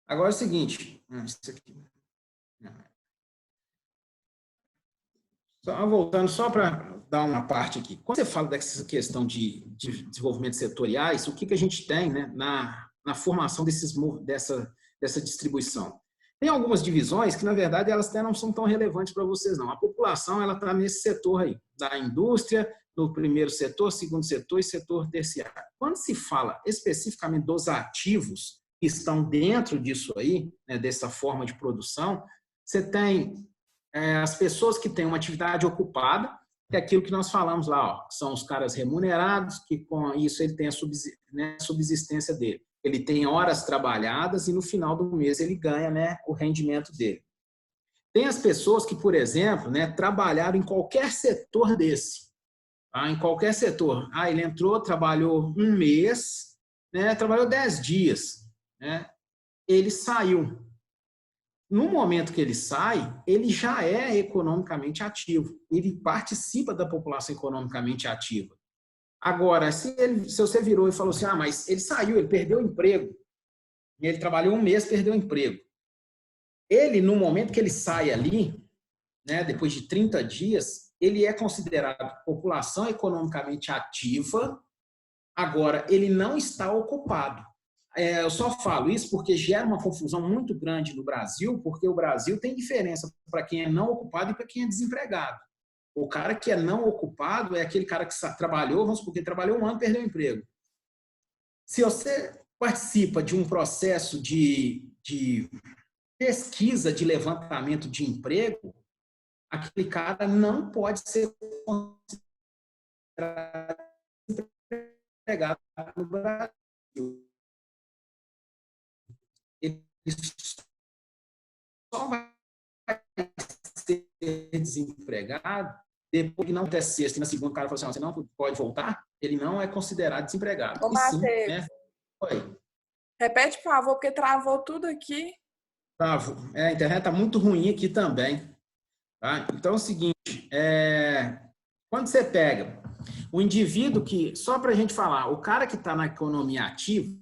Agora é o seguinte, isso aqui. Só voltando só para dar uma parte aqui. Quando você fala dessa questão de desenvolvimento setoriais, o que a gente tem, né, na formação dessa distribuição? Tem algumas divisões que, na verdade, elas até não são tão relevantes para vocês, não. A população ela está nesse setor aí, da indústria, no primeiro setor, segundo setor e setor terciário. Quando se fala especificamente dos ativos que estão dentro disso aí, né, dessa forma de produção, você tem as pessoas que têm uma atividade ocupada, que é aquilo que nós falamos lá, ó, são os caras remunerados, que com isso ele tem a subsistência dele. Ele tem horas trabalhadas e no final do mês ele ganha, né, o rendimento dele. Tem as pessoas que, por exemplo, né, trabalharam em qualquer setor desse. Tá? Em qualquer setor. Ele entrou, trabalhou um mês, né, trabalhou 10 dias. Né, ele saiu. No momento que ele sai, ele já é economicamente ativo. Ele participa da população economicamente ativa. Agora, se você virou e falou assim, mas ele saiu, ele perdeu o emprego. Ele trabalhou um mês, perdeu o emprego. Ele, no momento que ele sai ali, né, depois de 30 dias, ele é considerado população economicamente ativa. Agora, ele não está ocupado. Eu só falo isso porque gera uma confusão muito grande no Brasil, porque o Brasil tem diferença para quem é não ocupado e para quem é desempregado. O cara que é não ocupado é aquele cara que trabalhou, vamos supor que trabalhou um ano e perdeu o emprego. Se você participa de um processo de pesquisa de levantamento de emprego, aquele cara não pode ser considerado empregado no Brasil. Ele só vai ser desempregado depois que não der sexta e na segunda o cara fala assim, você não pode voltar, ele não é considerado desempregado. Ô, Matheus, né? Oi. Repete, por favor, porque travou tudo aqui. Travou. A internet está muito ruim aqui também. Tá? Então é o seguinte, quando você pega o indivíduo que, só para a gente falar, o cara que está na economia ativa,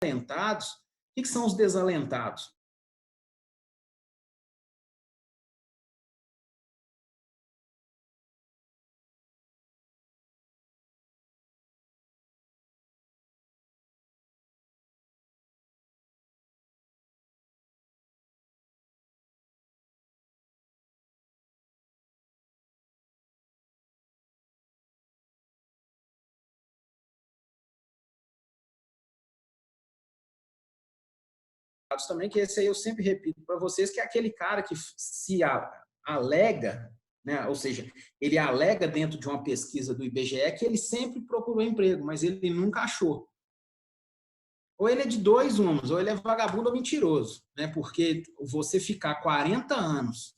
desalentados, o que são os desalentados? Também, que esse aí eu sempre repito para vocês, que é aquele cara que se alega, né, ou seja, ele alega dentro de uma pesquisa do IBGE que ele sempre procurou emprego, mas ele nunca achou. Ou ele é de dois umos, ou ele é vagabundo ou mentiroso, né, porque você ficar 40 anos,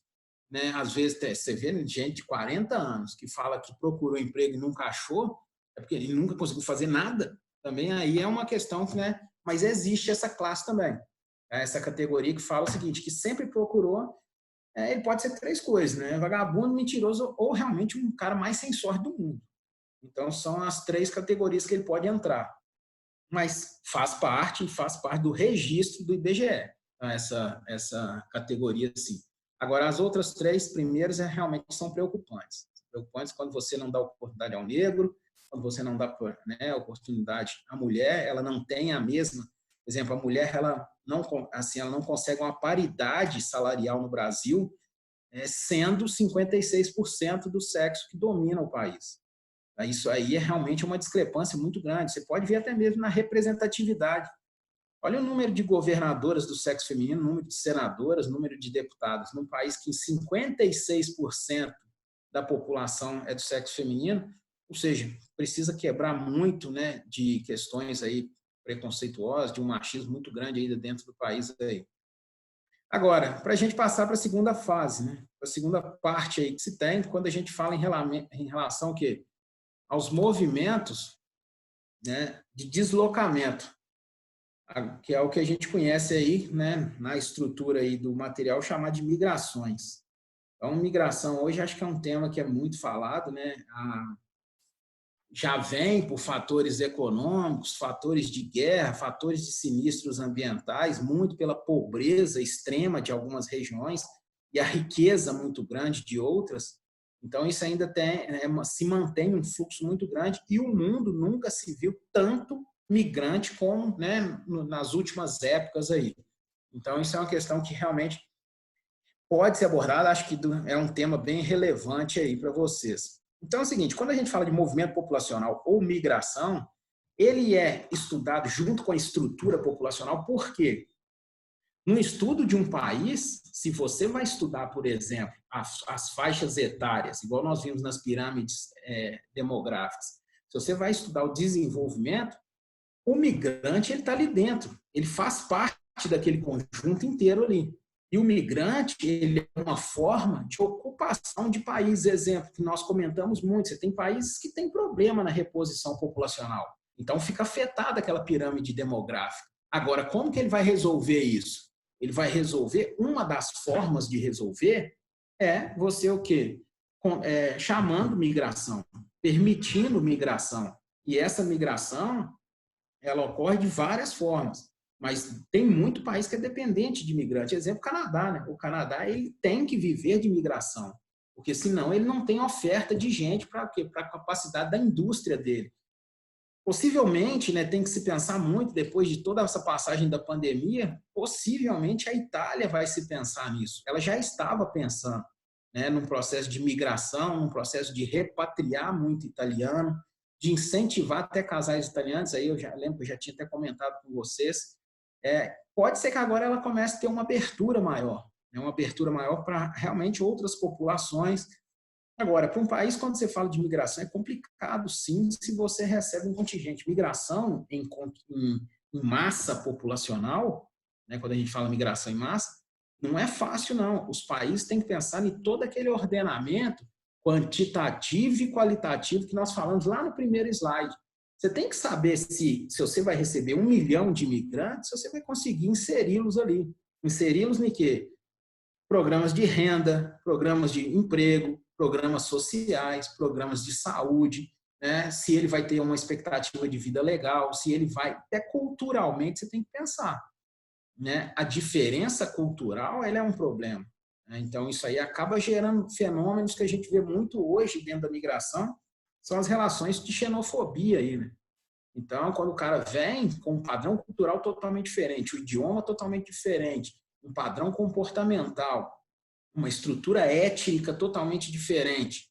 né, às vezes você vê gente de 40 anos que fala que procurou emprego e nunca achou, é porque ele nunca conseguiu fazer nada, também aí é uma questão, né, mas existe essa classe também. Essa categoria que fala o seguinte, que sempre procurou, ele pode ser três coisas, né? Vagabundo, mentiroso ou realmente um cara mais sem sorte do mundo. Então, são as três categorias que ele pode entrar. Mas faz parte do registro do IBGE, essa categoria, sim. Agora, as outras três primeiras realmente são preocupantes. Preocupantes quando você não dá oportunidade ao negro, quando você não dá, né, oportunidade à mulher, ela não tem a mesma. Por exemplo, a mulher ela não consegue uma paridade salarial no Brasil, sendo 56% do sexo que domina o país. Isso aí é realmente uma discrepância muito grande. Você pode ver até mesmo na representatividade. Olha o número de governadoras do sexo feminino, número de senadoras, número de deputados. Num país que 56% da população é do sexo feminino, ou seja, precisa quebrar muito, né, de questões aí preconceituosa, de um machismo muito grande ainda dentro do país aí. Agora, para a gente passar para a segunda fase, né? Para a segunda parte aí que se tem, quando a gente fala em relação ao quê? Aos movimentos, né, de deslocamento, que é o que a gente conhece aí, né, na estrutura aí do material chamado de migrações. Então, migração hoje acho que é um tema que é muito falado, né? Já vem por fatores econômicos, fatores de guerra, fatores de sinistros ambientais, muito pela pobreza extrema de algumas regiões e a riqueza muito grande de outras. Então, isso ainda se mantém um fluxo muito grande e o mundo nunca se viu tanto migrante como, né, nas últimas épocas aí. Então, isso é uma questão que realmente pode ser abordada, acho que é um tema bem relevante aí para vocês. Então é o seguinte, quando a gente fala de movimento populacional ou migração, ele é estudado junto com a estrutura populacional, por quê? No estudo de um país, se você vai estudar, por exemplo, as faixas etárias, igual nós vimos nas pirâmides demográficas, se você vai estudar o desenvolvimento, o migrante ele está ali dentro, ele faz parte daquele conjunto inteiro ali. E o migrante, ele é uma forma de ocupação de países, exemplo, que nós comentamos muito, você tem países que têm problema na reposição populacional, então fica afetada aquela pirâmide demográfica. Agora, como que ele vai resolver isso? Ele vai resolver, uma das formas de resolver é você o quê? Chamando migração, permitindo migração. E essa migração, ela ocorre de várias formas. Mas tem muito país que é dependente de migrante. Exemplo, o Canadá, né? O Canadá ele tem que viver de migração, porque senão ele não tem oferta de gente para quê? Para a capacidade da indústria dele. Possivelmente, né, tem que se pensar muito, depois de toda essa passagem da pandemia, possivelmente a Itália vai se pensar nisso. Ela já estava pensando, né, num processo de migração, num processo de repatriar muito italiano, de incentivar até casais italianos, aí eu já lembro que eu já tinha até comentado com vocês, pode ser que agora ela comece a ter uma abertura maior, né? Uma abertura maior para realmente outras populações. Agora, para um país, quando você fala de migração, é complicado, sim, se você recebe um contingente. Migração em massa populacional, né? Quando a gente fala migração em massa, não é fácil, não. Os países têm que pensar em todo aquele ordenamento quantitativo e qualitativo que nós falamos lá no primeiro slide. Você tem que saber se você vai receber 1 milhão de imigrantes, se você vai conseguir inseri-los ali. Inseri-los em quê? Programas de renda, programas de emprego, programas sociais, programas de saúde, né? Se ele vai ter uma expectativa de vida legal, se ele vai... Até culturalmente você tem que pensar, né? A diferença cultural ela é um problema, né? Então, isso aí acaba gerando fenômenos que a gente vê muito hoje dentro da migração, são as relações de xenofobia aí, né? Então, quando o cara vem com um padrão cultural totalmente diferente, o idioma totalmente diferente, um padrão comportamental, uma estrutura étnica totalmente diferente,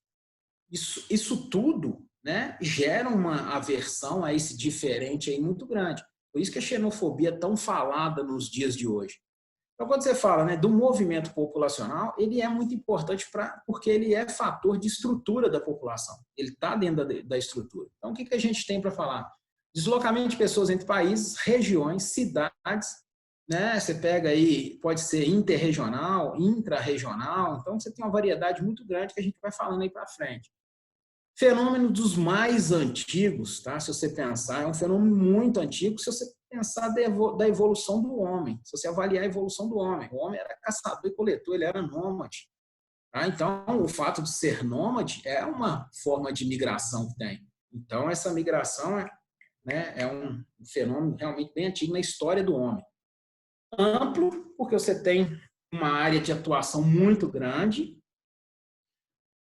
isso tudo, né, gera uma aversão a esse diferente aí muito grande. Por isso que a xenofobia é tão falada nos dias de hoje. Então, quando você fala, né, do movimento populacional, ele é muito importante porque ele é fator de estrutura da população. Ele está dentro da estrutura. Então, o que a gente tem para falar? Deslocamento de pessoas entre países, regiões, cidades, né? Você pega aí, pode ser interregional, intrarregional, então você tem uma variedade muito grande que a gente vai falando aí para frente. Fenômeno dos mais antigos, tá? Se você pensar, é um fenômeno muito antigo, se você pensar da evolução do homem, se você avaliar a evolução do homem. O homem era caçador e coletor, ele era nômade. Tá? Então, o fato de ser nômade é uma forma de migração que tem. Então, essa migração é um fenômeno realmente bem antigo na história do homem. Amplo, porque você tem uma área de atuação muito grande,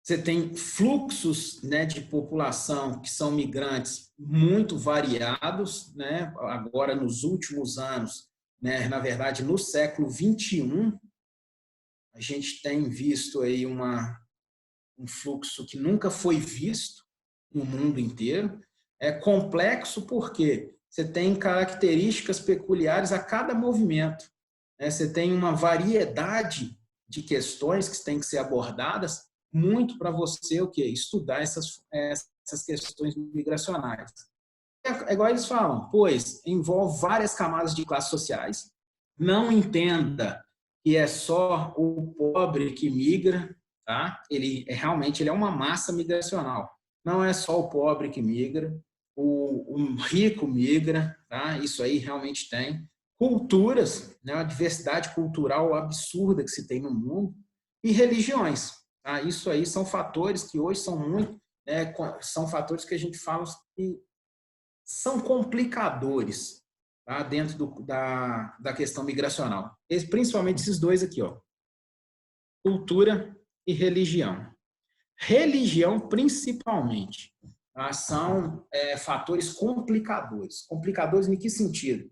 você tem fluxos, né, de população que são migrantes muito variados, né? Agora, nos últimos anos, né, na verdade, no século XXI, a gente tem visto aí um fluxo que nunca foi visto no mundo inteiro. É complexo porque você tem características peculiares a cada movimento, né? Você tem uma variedade de questões que têm que ser abordadas muito para você o quê? Estudar essas questões migracionais. é igual eles falam, pois envolve várias camadas de classes sociais. Não entenda que é só o pobre que migra, tá? Realmente ele é uma massa migracional. Não é só o pobre que migra, o rico migra, tá? Isso aí realmente tem. Culturas, né? Uma diversidade cultural absurda que se tem no mundo, e religiões. Tá? Isso aí são fatores que hoje são muito, né, são fatores que a gente fala que são complicadores, tá? Dentro da questão migracional. Principalmente esses dois aqui, ó. Cultura e religião. Religião, principalmente, tá? São fatores complicadores. Complicadores em que sentido?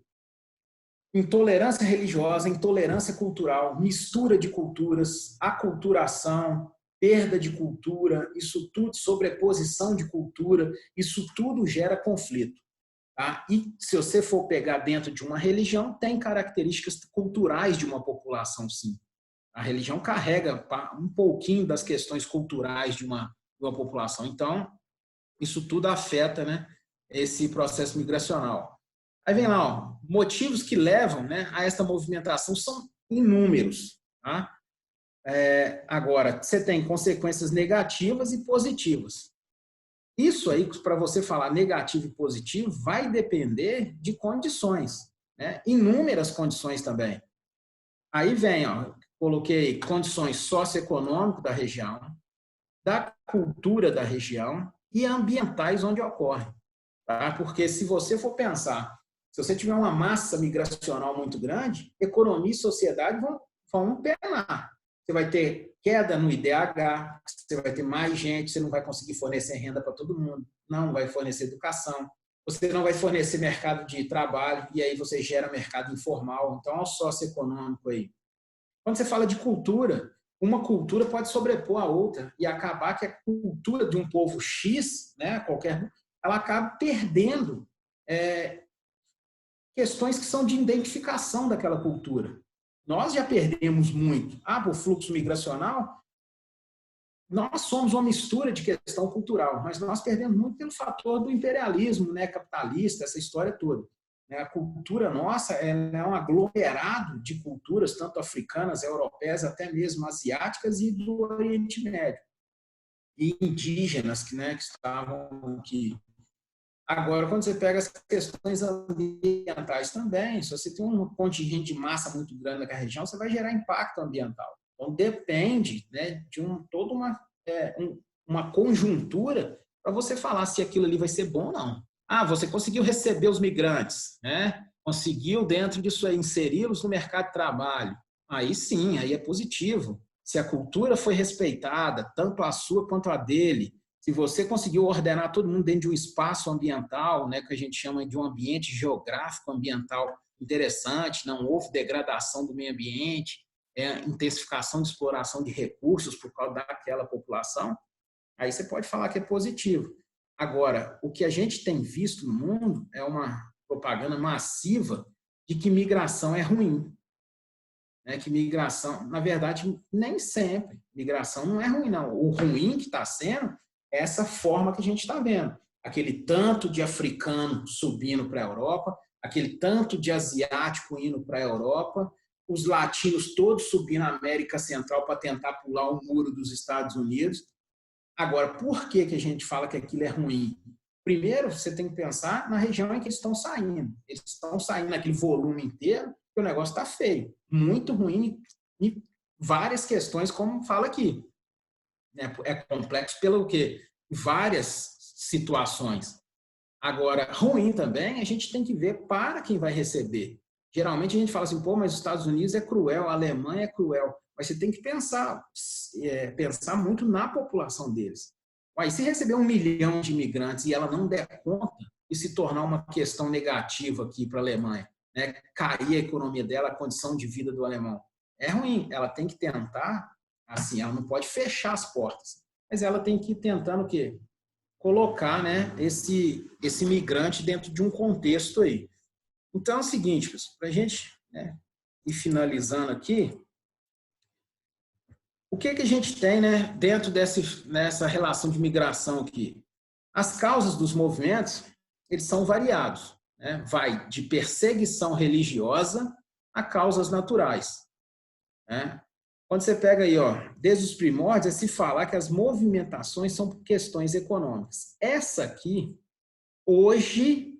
Intolerância religiosa, intolerância cultural, mistura de culturas, aculturação, perda de cultura, isso tudo, sobreposição de cultura, isso tudo gera conflito. Tá? E se você for pegar dentro de uma religião, tem características culturais de uma população, sim. A religião carrega um pouquinho das questões culturais de uma população. Então, isso tudo afeta, né, esse processo migracional. Aí vem lá, ó, motivos que levam, né, a esta movimentação são inúmeros. Tá? Agora, você tem consequências negativas e positivas. Isso aí, para você falar negativo e positivo, vai depender de condições, né? Inúmeras condições também. Aí vem, ó, coloquei condições socioeconômicas da região, da cultura da região e ambientais onde ocorre. Tá? Porque se você for pensar, se você tiver uma massa migracional muito grande, economia e sociedade vão penar. Você vai ter queda no IDH, você vai ter mais gente, você não vai conseguir fornecer renda para todo mundo, não vai fornecer educação, você não vai fornecer mercado de trabalho, e aí você gera mercado informal. Então, olha o socioeconômico aí. Quando você fala de cultura, uma cultura pode sobrepor a outra e acabar que a cultura de um povo X, né, ela acaba perdendo questões que são de identificação daquela cultura. Nós já perdemos muito. Por fluxo migracional, nós somos uma mistura de questão cultural, mas nós perdemos muito pelo fator do imperialismo, né, capitalista, essa história toda. A cultura nossa é um aglomerado de culturas, tanto africanas, europeias, até mesmo asiáticas e do Oriente Médio. E indígenas que estavam aqui. Agora, quando você pega as questões ambientais também, se você tem um contingente de massa muito grande naquela região, você vai gerar impacto ambiental. Então, depende, né, de toda uma conjuntura para você falar se aquilo ali vai ser bom ou não. Você conseguiu receber os migrantes, né? Conseguiu, dentro disso aí, inseri-los no mercado de trabalho. Aí sim, aí é positivo. Se a cultura foi respeitada, tanto a sua quanto a dele, se você conseguiu ordenar todo mundo dentro de um espaço ambiental, né, que a gente chama de um ambiente geográfico ambiental interessante, não houve degradação do meio ambiente, intensificação de exploração de recursos por causa daquela população, aí você pode falar que é positivo. Agora, o que a gente tem visto no mundo é uma propaganda massiva de que migração é ruim. Né? Que migração, na verdade, nem sempre. Migração não é ruim, não. O ruim que está sendo é essa forma que a gente está vendo. Aquele tanto de africano subindo para a Europa, aquele tanto de asiático indo para a Europa, os latinos todos subindo a América Central para tentar pular o muro dos Estados Unidos. Agora, por que a gente fala que aquilo é ruim? Primeiro, você tem que pensar na região em que eles estão saindo. Eles estão saindo naquele volume inteiro, e o negócio está feio. Muito ruim em várias questões, como fala aqui. É complexo pelo quê? Várias situações. Agora, ruim também, a gente tem que ver para quem vai receber. Geralmente a gente fala assim, mas os Estados Unidos é cruel, a Alemanha é cruel. Mas você tem que pensar muito na população deles. Se receber 1 milhão de imigrantes e ela não der conta e se tornar uma questão negativa aqui para a Alemanha, né? Cair a economia dela, a condição de vida do alemão, é ruim. Ela tem que tentar, assim, ela não pode fechar as portas, mas ela tem que ir tentando o quê? Colocar, né, esse migrante dentro de um contexto aí. Então é o seguinte, pessoal, para a gente, né, ir finalizando aqui, o que a gente tem, né, dentro nessa relação de migração aqui? As causas dos movimentos, eles são variados, né? Vai de perseguição religiosa a causas naturais, né? Quando você pega aí, ó, desde os primórdios, é se falar que as movimentações são por questões econômicas. Essa aqui, hoje,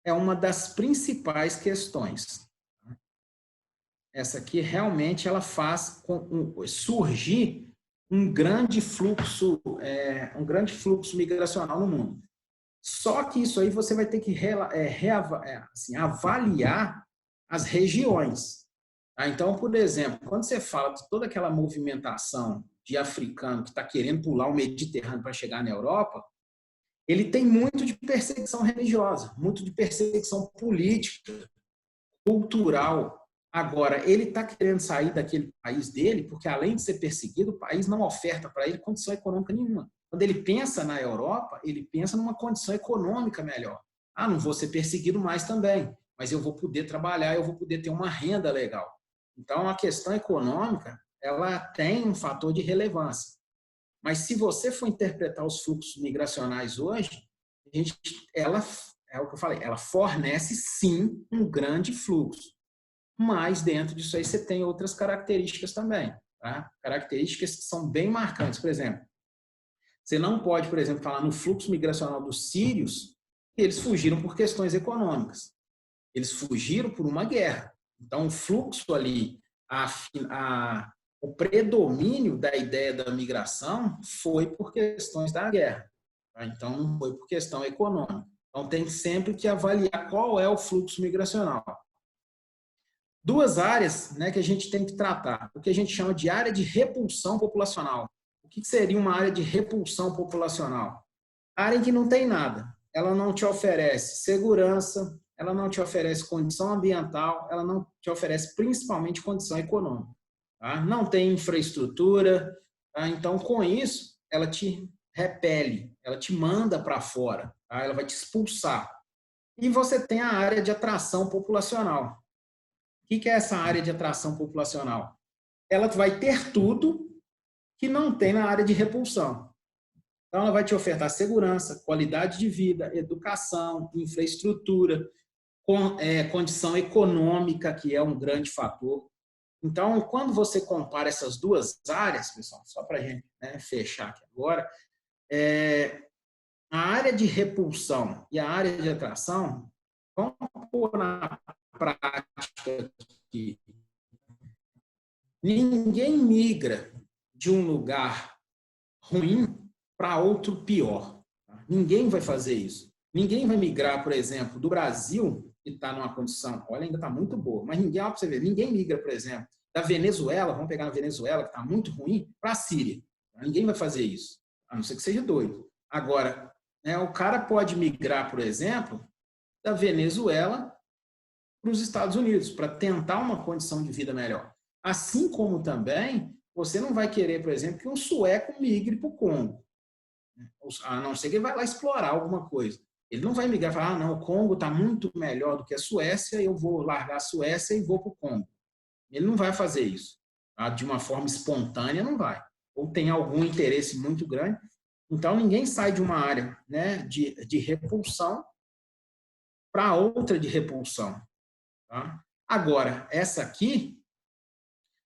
é uma das principais questões. Essa aqui, realmente, ela faz surgir um grande fluxo migracional no mundo. Só que isso aí você vai ter que assim, avaliar as regiões. Tá? Então, por exemplo, quando você fala de toda aquela movimentação de africano que está querendo pular o Mediterrâneo para chegar na Europa, ele tem muito de perseguição religiosa, muito de perseguição política, cultural. Agora, ele está querendo sair daquele país dele porque, além de ser perseguido, o país não oferta para ele condição econômica nenhuma. Quando ele pensa na Europa, ele pensa numa condição econômica melhor. Ah, não vou ser perseguido mais também, mas eu vou poder trabalhar, eu vou poder ter uma renda legal. Então, a questão econômica, ela tem um fator de relevância. Mas se você for interpretar os fluxos migracionais hoje, ela, é o que eu falei, ela fornece sim um grande fluxo. Mas dentro disso aí você tem outras características também. Tá? Características que são bem marcantes. Por exemplo, você não pode, por exemplo, falar no fluxo migracional dos sírios que eles fugiram por questões econômicas. Eles fugiram por uma guerra. Então, o fluxo ali, o predomínio da ideia da migração foi por questões da guerra. Tá? Então, não foi por questão econômica. Então, tem sempre que avaliar qual é o fluxo migracional. Duas áreas, né, que a gente tem que tratar. O que a gente chama de área de repulsão populacional. O que seria uma área de repulsão populacional? Área em que não tem nada. Ela não te oferece segurança, ela não te oferece condição ambiental, ela não te oferece principalmente condição econômica. Tá? Não tem infraestrutura. Tá? Então, com isso, ela te repele, ela te manda para fora. Tá? Ela vai te expulsar. E você tem a área de atração populacional. O que é essa área de atração populacional? Ela vai ter tudo que não tem na área de repulsão. Então, ela vai te ofertar segurança, qualidade de vida, educação, infraestrutura, condição econômica, que é um grande fator. Então, quando você compara essas duas áreas, pessoal, só para a gente, né, fechar aqui agora, a área de repulsão e a área de atração vão pôr na prática que ninguém migra de um lugar ruim para outro pior. Tá? Ninguém vai fazer isso. Ninguém vai migrar, por exemplo, do Brasil, que está numa condição, olha, ainda está muito boa, mas ninguém, ó, para você ver, ninguém migra, por exemplo, da Venezuela, vamos pegar a Venezuela, que está muito ruim, para a Síria. Ninguém vai fazer isso, a não ser que seja doido. Agora, né, o cara pode migrar, por exemplo, da Venezuela para os Estados Unidos, para tentar uma condição de vida melhor. Assim como também, você não vai querer, por exemplo, que um sueco migre para o Congo. A não ser que ele vai lá explorar alguma coisa. Ele não vai migrar e falar, não, o Congo está muito melhor do que a Suécia, eu vou largar a Suécia e vou para o Congo. Ele não vai fazer isso. Tá? De uma forma espontânea, não vai. Ou tem algum interesse muito grande. Então, ninguém sai de uma área, né, de repulsão para outra de repulsão. Tá? Agora, essa aqui,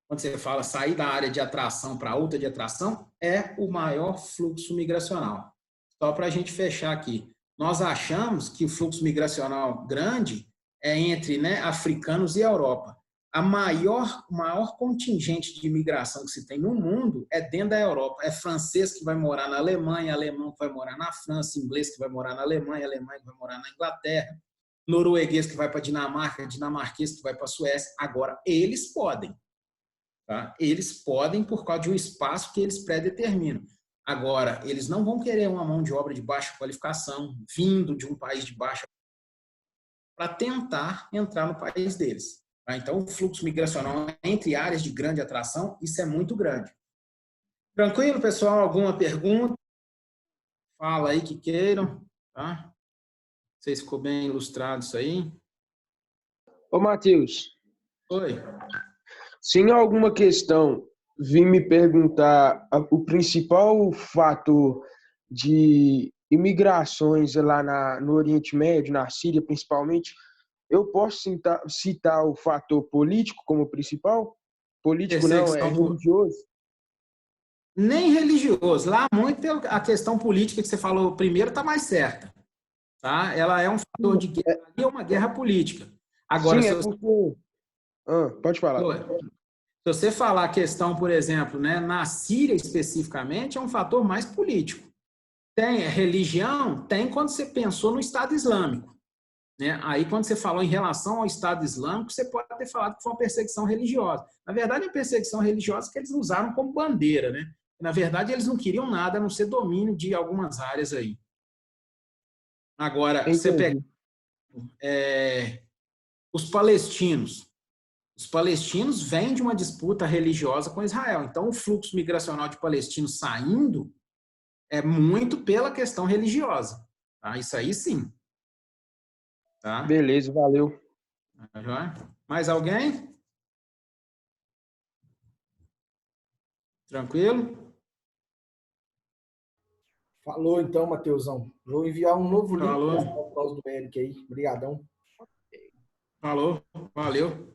quando você fala sair da área de atração para outra de atração, é o maior fluxo migracional. Só para a gente fechar aqui. Nós achamos que o fluxo migracional grande é entre, né, africanos e Europa. O maior contingente de imigração que se tem no mundo é dentro da Europa. É francês que vai morar na Alemanha, alemão que vai morar na França, inglês que vai morar na Alemanha, alemão que vai morar na Inglaterra, norueguês que vai para a Dinamarca, dinamarquês que vai para a Suécia. Agora, eles podem. Tá? Eles podem por causa de um espaço que eles predeterminam. Agora, eles não vão querer uma mão de obra de baixa qualificação, vindo de um país de baixa, para tentar entrar no país deles. Tá? Então, o fluxo migracional entre áreas de grande atração, isso é muito grande. Tranquilo, pessoal? Alguma pergunta? Fala aí que queiram. Tá? Vocês ficou bem ilustrado isso aí? Ô, Matheus. Oi. Sem alguma questão, vim me perguntar o principal fator de imigrações lá no Oriente Médio, na Síria principalmente, eu posso citar o fator político como principal? Político não, é Perseguição religioso? nem religioso. Lá, muito a questão política que você falou primeiro está mais certa. Tá? Ela é um fator de guerra, e é uma guerra política. Agora, Sim, se é você, porque... pode falar. se você falar a questão, por exemplo, né, na Síria especificamente, é um fator mais político. Tem religião? Tem quando você pensou no Estado Islâmico. Né? Aí, quando você falou em relação ao Estado Islâmico, você pode ter falado que foi uma perseguição religiosa. Na verdade, é uma perseguição religiosa que eles usaram como bandeira. Né? Na verdade, eles não queriam nada a não ser domínio de algumas áreas aí. Agora, você pega Entendi. os palestinos. Os palestinos vêm de uma disputa religiosa com Israel. Então, o fluxo migracional de palestinos saindo é muito pela questão religiosa. Tá? Isso aí sim. Tá? Beleza, valeu. Mais alguém? Tranquilo? Falou então, Matheusão. Vou enviar um novo link Falou. para o do Eric aí. Obrigadão. Falou. Valeu.